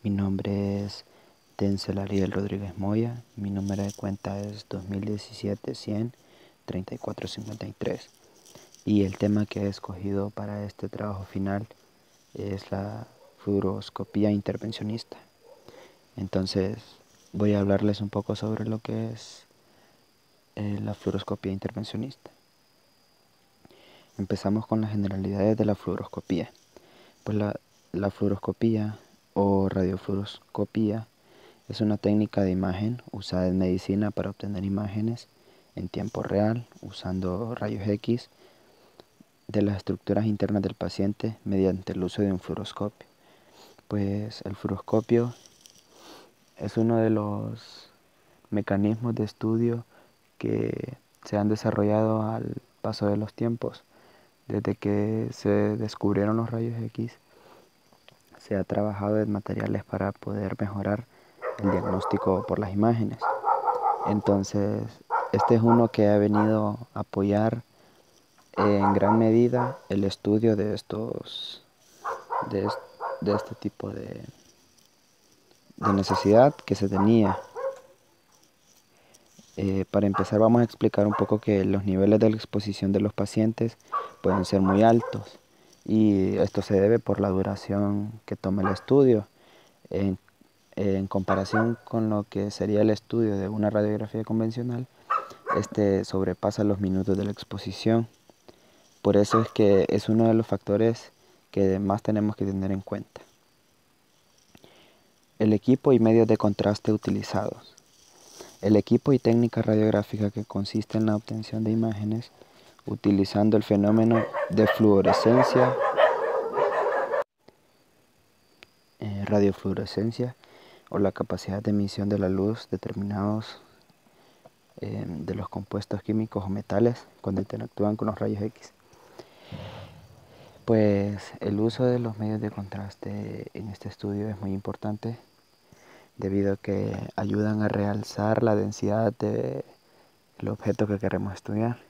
Mi nombre es Denzel Ariel Rodríguez Moya. Mi número de cuenta es 2017-100-3453. Y el tema que he escogido para este trabajo final es la fluoroscopía intervencionista. Entonces voy a hablarles un poco sobre lo que es la fluoroscopía intervencionista. Empezamos con las generalidades de la fluoroscopía. Pues la fluoroscopía o radiofluoroscopía es una técnica de imagen usada en medicina para obtener imágenes en tiempo real usando rayos X de las estructuras internas del paciente mediante el uso de un fluoroscopio. Pues el fluoroscopio es uno de los mecanismos de estudio que se han desarrollado al paso de los tiempos. Desde que se descubrieron los rayos X, se ha trabajado en materiales para poder mejorar el diagnóstico por las imágenes. Entonces, este es uno que ha venido a apoyar en gran medida el estudio de este tipo de necesidad que se tenía. Para empezar, vamos a explicar un poco que los niveles de la exposición de los pacientes pueden ser muy altos y esto se debe por la duración que toma el estudio. En comparación con lo que sería el estudio de una radiografía convencional, este sobrepasa los minutos de la exposición. Por eso es que es uno de los factores que más tenemos que tener en cuenta. El equipo y medios de contraste utilizados. El equipo y técnica radiográfica que consiste en la obtención de imágenes utilizando el fenómeno de fluorescencia, radiofluorescencia o la capacidad de emisión de la luz determinados de los compuestos químicos o metales cuando interactúan con los rayos X. Pues el uso de los medios de contraste en este estudio es muy importante debido a que ayudan a realzar la densidad del objeto que queremos estudiar.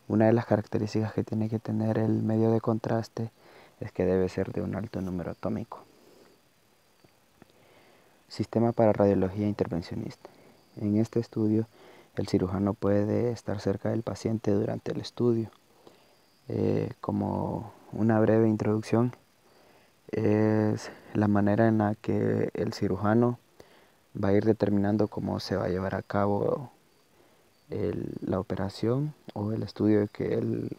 Una de las características que tiene que tener el medio de contraste es que debe ser de un alto número atómico. Sistema para radiología intervencionista. En este estudio, el cirujano puede estar cerca del paciente durante el estudio. Como una breve introducción, es la manera en la que el cirujano va a ir determinando cómo se va a llevar a cabo la operación o el estudio que él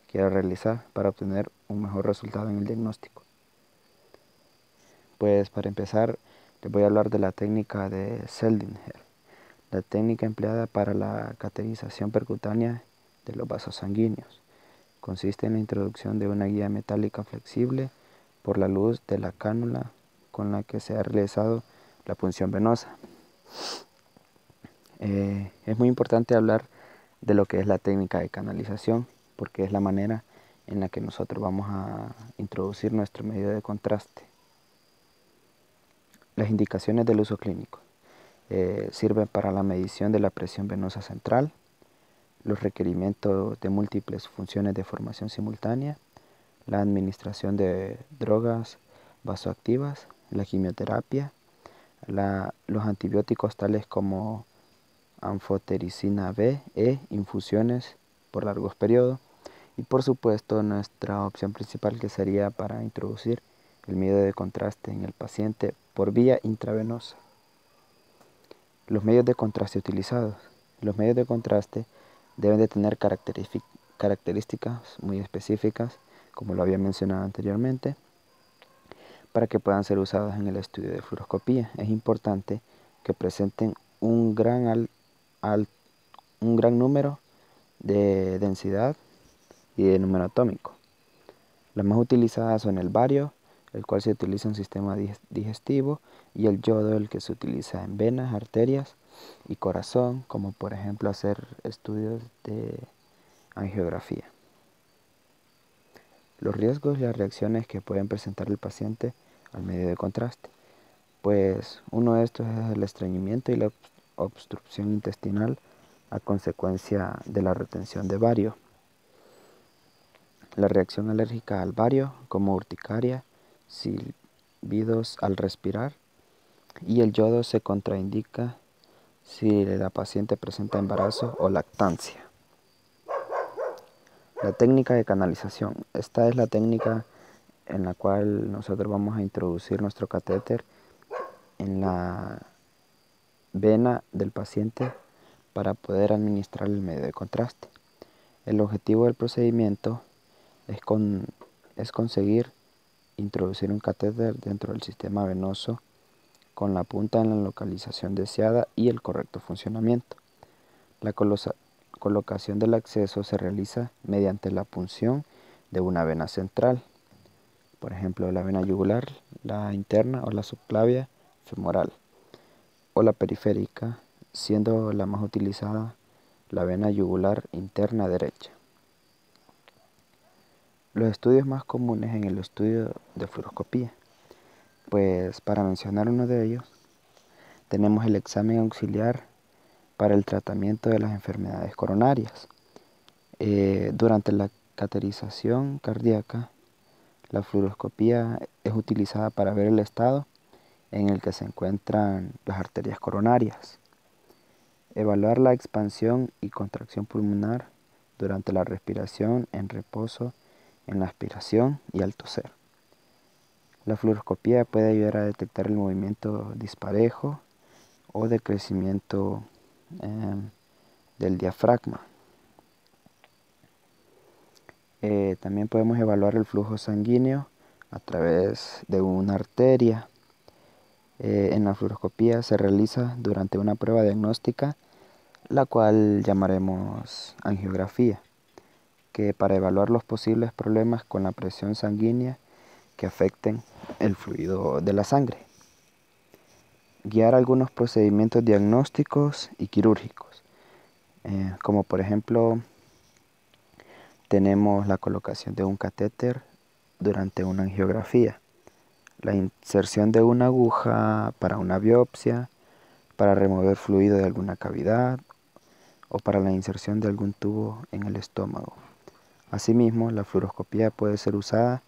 quiera realizar para obtener un mejor resultado en el diagnóstico. Pues para empezar, les voy a hablar de la técnica de Seldinger, la técnica empleada para la cateterización percutánea de los vasos sanguíneos. Consiste en la introducción de una guía metálica flexible por la luz de la cánula con la que se ha realizado la punción venosa. Es muy importante hablar de lo que es la técnica de canalización, porque es la manera en la que nosotros vamos a introducir nuestro medio de contraste. Las indicaciones del uso clínico sirven para la medición de la presión venosa central, los requerimientos de múltiples funciones de formación simultánea, la administración de drogas vasoactivas, la quimioterapia, los antibióticos tales como anfotericina B, infusiones por largos periodos y por supuesto nuestra opción principal que sería para introducir el medio de contraste en el paciente por vía intravenosa. Los medios de contraste utilizados. Los medios de contraste deben de tener características muy específicas, como lo había mencionado anteriormente, para que puedan ser usados en el estudio de fluoroscopía. Es importante que presenten un gran número de densidad y de número atómico. Las más utilizadas son el bario, el cual se utiliza en sistema digestivo, y el yodo, el que se utiliza en venas, arterias y corazón, como por ejemplo hacer estudios de angiografía. Los riesgos y las reacciones que pueden presentar el paciente al medio de contraste. Pues uno de estos es el estreñimiento y la obstrucción intestinal a consecuencia de la retención de bario. La reacción alérgica al bario, como urticaria, silbidos al respirar, y el yodo se contraindica si la paciente presenta embarazo o lactancia. La técnica de canalización. Esta es la técnica en la cual nosotros vamos a introducir nuestro catéter en la vena del paciente para poder administrar el medio de contraste. El objetivo del procedimiento es conseguir introducir un catéter dentro del sistema venoso con la punta en la localización deseada y el correcto funcionamiento. La colocación del acceso se realiza mediante la punción de una vena central, por ejemplo la vena yugular, la interna o la subclavia femoral, o la periférica, siendo la más utilizada la vena yugular interna derecha. Los estudios más comunes en el estudio de fluoroscopía, pues para mencionar uno de ellos, tenemos el examen auxiliar para el tratamiento de las enfermedades coronarias. Durante la cateterización cardíaca, la fluoroscopía es utilizada para ver el estado en el que se encuentran las arterias coronarias. Evaluar la expansión y contracción pulmonar durante la respiración, en reposo, en la aspiración y al toser. La fluoroscopía puede ayudar a detectar el movimiento disparejo o de crecimiento del diafragma. También podemos evaluar el flujo sanguíneo a través de una arteria. En la fluoroscopía se realiza durante una prueba diagnóstica, la cual llamaremos angiografía, que para evaluar los posibles problemas con la presión sanguínea que afecten el fluido de la sangre. Guiar algunos procedimientos diagnósticos y quirúrgicos, como por ejemplo tenemos la colocación de un catéter durante una angiografía, la inserción de una aguja para una biopsia, para remover fluido de alguna cavidad o para la inserción de algún tubo en el estómago. Asimismo, la fluoroscopía puede ser usada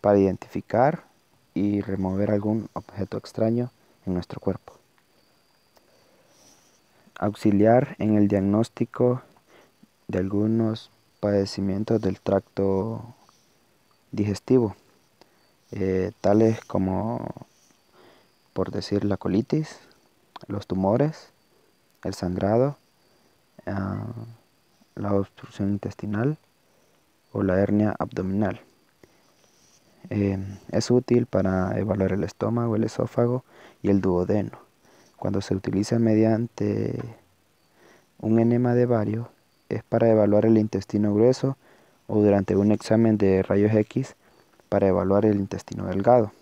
para identificar y remover algún objeto extraño en nuestro cuerpo. Auxiliar en el diagnóstico de algunos padecimientos del tracto digestivo, tales como, por decir, la colitis, los tumores, el sangrado, la obstrucción intestinal o la hernia abdominal. Es útil para evaluar el estómago, el esófago y el duodeno. Cuando se utiliza mediante un enema de bario, es para evaluar el intestino grueso o durante un examen de rayos X para evaluar el intestino delgado.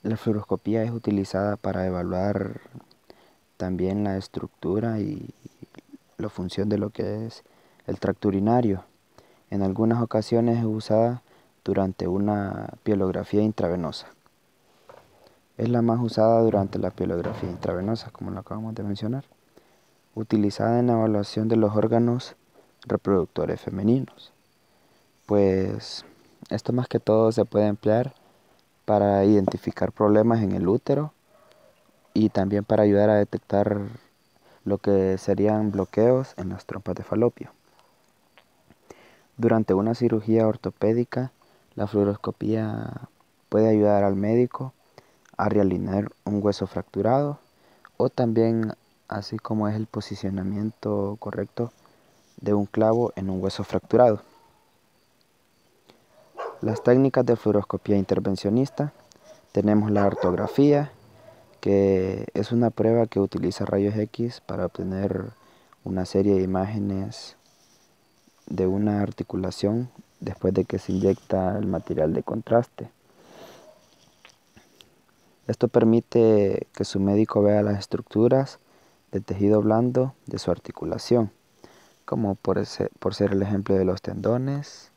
La fluoroscopía es utilizada para evaluar también la estructura y la función de lo que es el tracto urinario. En algunas ocasiones es usada durante una pielografía intravenosa. Es la más usada durante la pielografía intravenosa, como lo acabamos de mencionar, utilizada en la evaluación de los órganos reproductores femeninos. Pues esto más que todo se puede emplear para identificar problemas en el útero y también para ayudar a detectar lo que serían bloqueos en las trompas de falopio. Durante una cirugía ortopédica, la fluoroscopía puede ayudar al médico a realinear un hueso fracturado o también así como es el posicionamiento correcto de un clavo en un hueso fracturado. Las técnicas de fluoroscopía intervencionista, tenemos la ortografía, que es una prueba que utiliza rayos X para obtener una serie de imágenes de una articulación después de que se inyecta el material de contraste. Esto permite que su médico vea las estructuras de tejido blando de su articulación, como por ser el ejemplo de los tendones,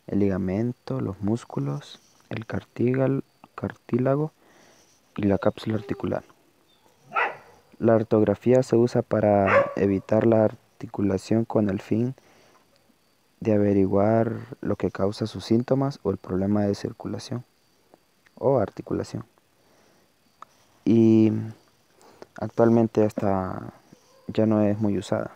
el ligamento, los músculos, el cartílago y la cápsula articular. La ortografía se usa para evitar la articulación con el fin de averiguar lo que causa sus síntomas o el problema de circulación o articulación. Y actualmente esta ya no es muy usada.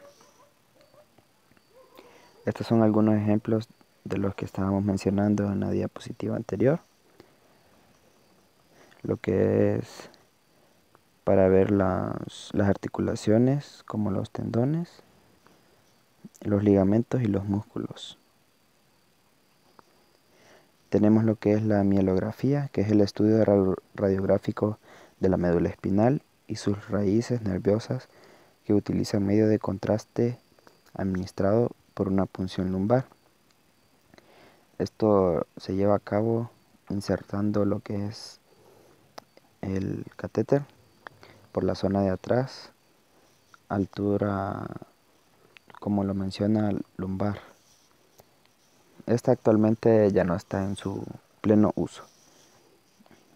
Estos son algunos ejemplos de los que estábamos mencionando en la diapositiva anterior. Lo que es para ver las articulaciones como los tendones, los ligamentos y los músculos. Tenemos lo que es la mielografía, que es el estudio radiográfico de la médula espinal y sus raíces nerviosas, que utilizan medio de contraste administrado por una punción lumbar. Esto se lleva a cabo insertando lo que es el catéter por la zona de atrás, altura, como lo menciona, lumbar. Esta actualmente ya no está en su pleno uso.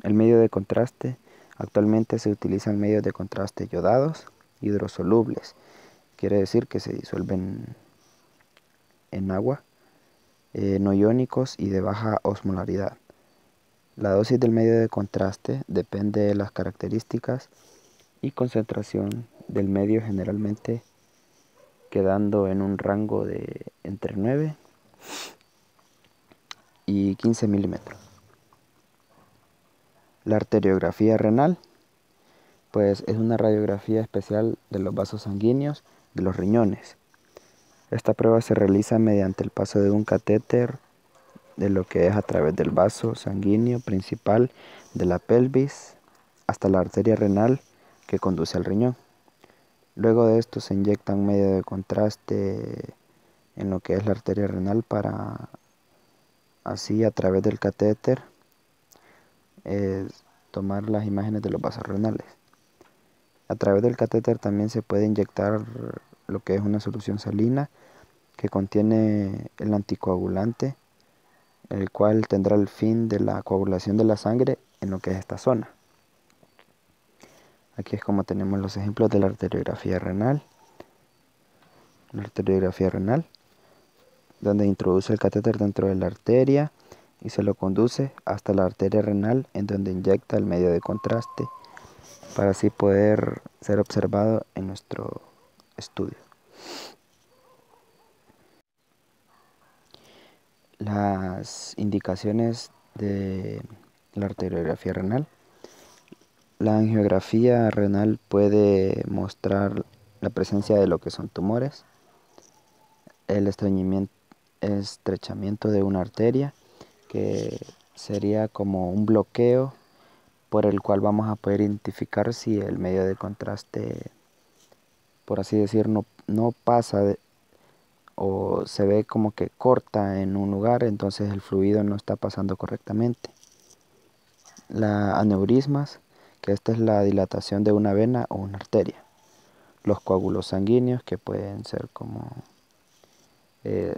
El medio de contraste, actualmente se utilizan medios de contraste yodados, hidrosolubles, quiere decir que se disuelven en agua, no iónicos y de baja osmolaridad. La dosis del medio de contraste depende de las características y concentración del medio, generalmente quedando en un rango de entre 9 y 15 milímetros. La arteriografía renal, pues es una radiografía especial de los vasos sanguíneos de los riñones. Esta prueba se realiza mediante el paso de un catéter de lo que es a través del vaso sanguíneo principal de la pelvis hasta la arteria renal que conduce al riñón. Luego de esto se inyecta un medio de contraste en lo que es la arteria renal para así a través del catéter tomar las imágenes de los vasos renales. A través del catéter también se puede inyectar lo que es una solución salina que contiene el anticoagulante, el cual tendrá el fin de la coagulación de la sangre en lo que es esta zona. Aquí es como tenemos los ejemplos de la arteriografía renal. La arteriografía renal, donde introduce el catéter dentro de la arteria y se lo conduce hasta la arteria renal, en donde inyecta el medio de contraste para así poder ser observado en nuestro estudio. Las indicaciones de la arteriografía renal. La angiografía renal puede mostrar la presencia de lo que son tumores, el estrechamiento de una arteria, que sería como un bloqueo por el cual vamos a poder identificar si el medio de contraste, por así decir, no pasa o se ve como que corta en un lugar, entonces el fluido no está pasando correctamente. La aneurismas, que esta es la dilatación de una vena o una arteria. Los coágulos sanguíneos, que pueden ser como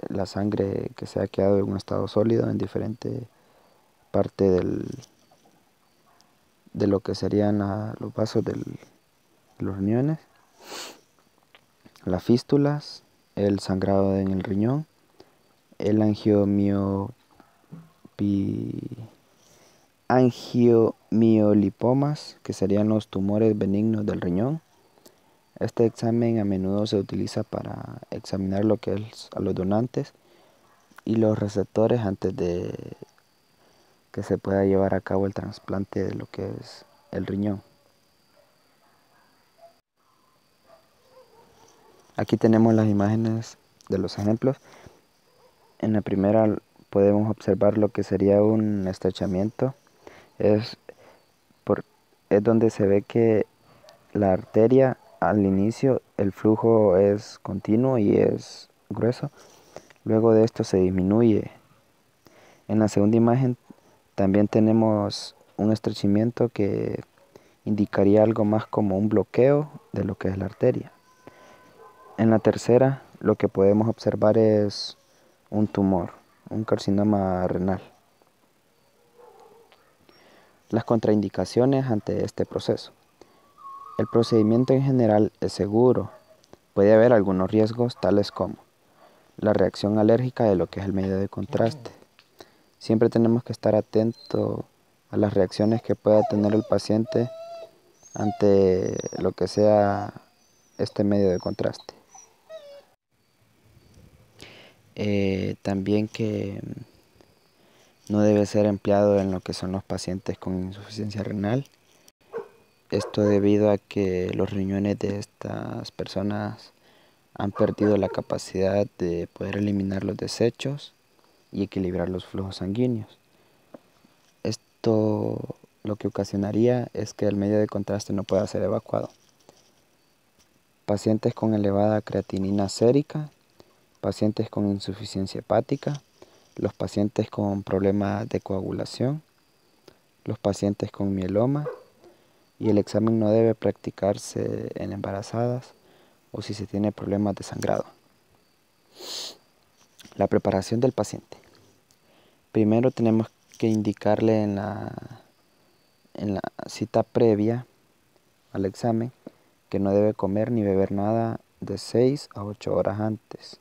la sangre que se ha quedado en un estado sólido en diferente parte de lo que serían los vasos de los riñones. Las fístulas, el sangrado en el riñón, el angiomiolipomas, que serían los tumores benignos del riñón. Este examen a menudo se utiliza para examinar lo que es a los donantes y los receptores antes de que se pueda llevar a cabo el trasplante de lo que es el riñón. Aquí tenemos las imágenes de los ejemplos. En la primera podemos observar lo que sería un estrechamiento. Es donde se ve que la arteria al inicio el flujo es continuo y es grueso. Luego de esto se disminuye. En la segunda imagen también tenemos un estrechamiento que indicaría algo más como un bloqueo de lo que es la arteria. En la tercera lo que podemos observar es un tumor, un carcinoma renal. Las contraindicaciones ante este proceso. El procedimiento en general es seguro. Puede haber algunos riesgos tales como la reacción alérgica de lo que es el medio de contraste. Siempre tenemos que estar atentos a las reacciones que pueda tener el paciente ante lo que sea este medio de contraste. También que no debe ser empleado en lo que son los pacientes con insuficiencia renal. Esto debido a que los riñones de estas personas han perdido la capacidad de poder eliminar los desechos y equilibrar los flujos sanguíneos. Esto lo que ocasionaría es que el medio de contraste no pueda ser evacuado. Pacientes con elevada creatinina sérica, pacientes con insuficiencia hepática, los pacientes con problemas de coagulación, los pacientes con mieloma, y el examen no debe practicarse en embarazadas o si se tiene problemas de sangrado. La preparación del paciente. Primero tenemos que indicarle en la cita previa al examen que no debe comer ni beber nada de 6 a 8 horas antes.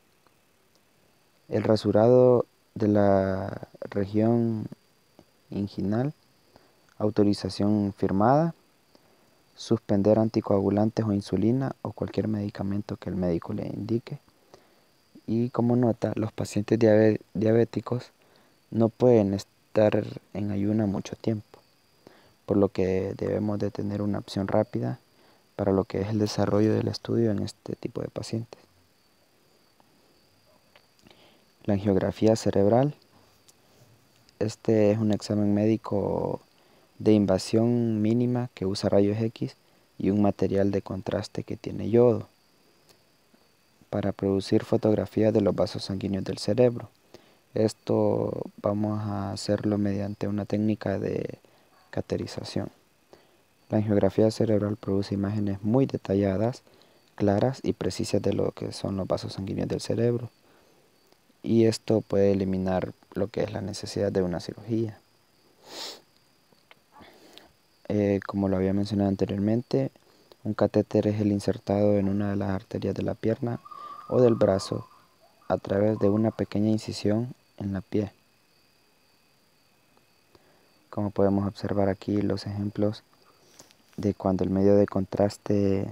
El rasurado de la región inguinal, autorización firmada, suspender anticoagulantes o insulina o cualquier medicamento que el médico le indique. Y como nota, los pacientes diabéticos no pueden estar en ayuna mucho tiempo, por lo que debemos de tener una opción rápida para lo que es el desarrollo del estudio en este tipo de pacientes. La angiografía cerebral. Este es un examen médico de invasión mínima que usa rayos X y un material de contraste que tiene yodo para producir fotografías de los vasos sanguíneos del cerebro. Esto vamos a hacerlo mediante una técnica de caterización. La angiografía cerebral produce imágenes muy detalladas, claras y precisas de lo que son los vasos sanguíneos del cerebro. Y esto puede eliminar lo que es la necesidad de una cirugía. Como lo había mencionado anteriormente, un catéter es el insertado en una de las arterias de la pierna o del brazo a través de una pequeña incisión en la piel. Como podemos observar aquí los ejemplos de cuando el medio de contraste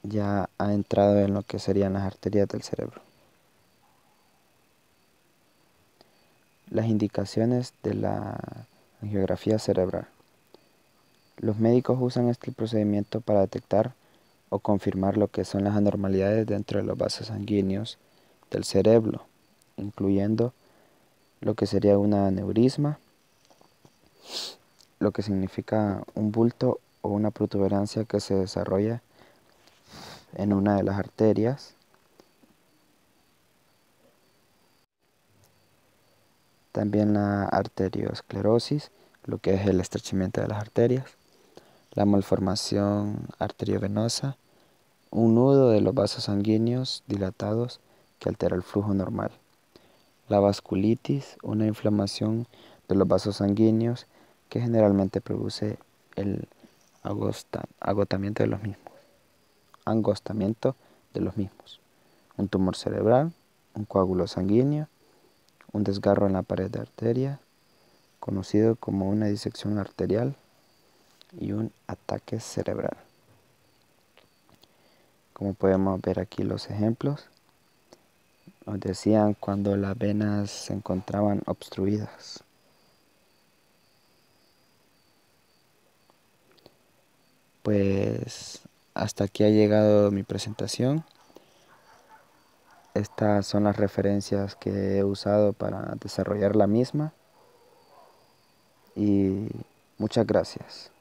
ya ha entrado en lo que serían las arterias del cerebro. Las indicaciones de la angiografía cerebral. Los médicos usan este procedimiento para detectar o confirmar lo que son las anormalidades dentro de los vasos sanguíneos del cerebro, incluyendo lo que sería un aneurisma, lo que significa un bulto o una protuberancia que se desarrolla en una de las arterias. También la arteriosclerosis, lo que es el estrechamiento de las arterias, la malformación arteriovenosa, un nudo de los vasos sanguíneos dilatados que altera el flujo normal. La vasculitis, una inflamación de los vasos sanguíneos que generalmente produce el agotamiento de los mismos, angostamiento de los mismos. Un tumor cerebral, un coágulo sanguíneo, un desgarro en la pared de arteria, conocido como una disección arterial, y un ataque cerebral. Como podemos ver aquí los ejemplos, nos decían cuando las venas se encontraban obstruidas. Pues hasta aquí ha llegado mi presentación. Estas son las referencias que he usado para desarrollar la misma y muchas gracias.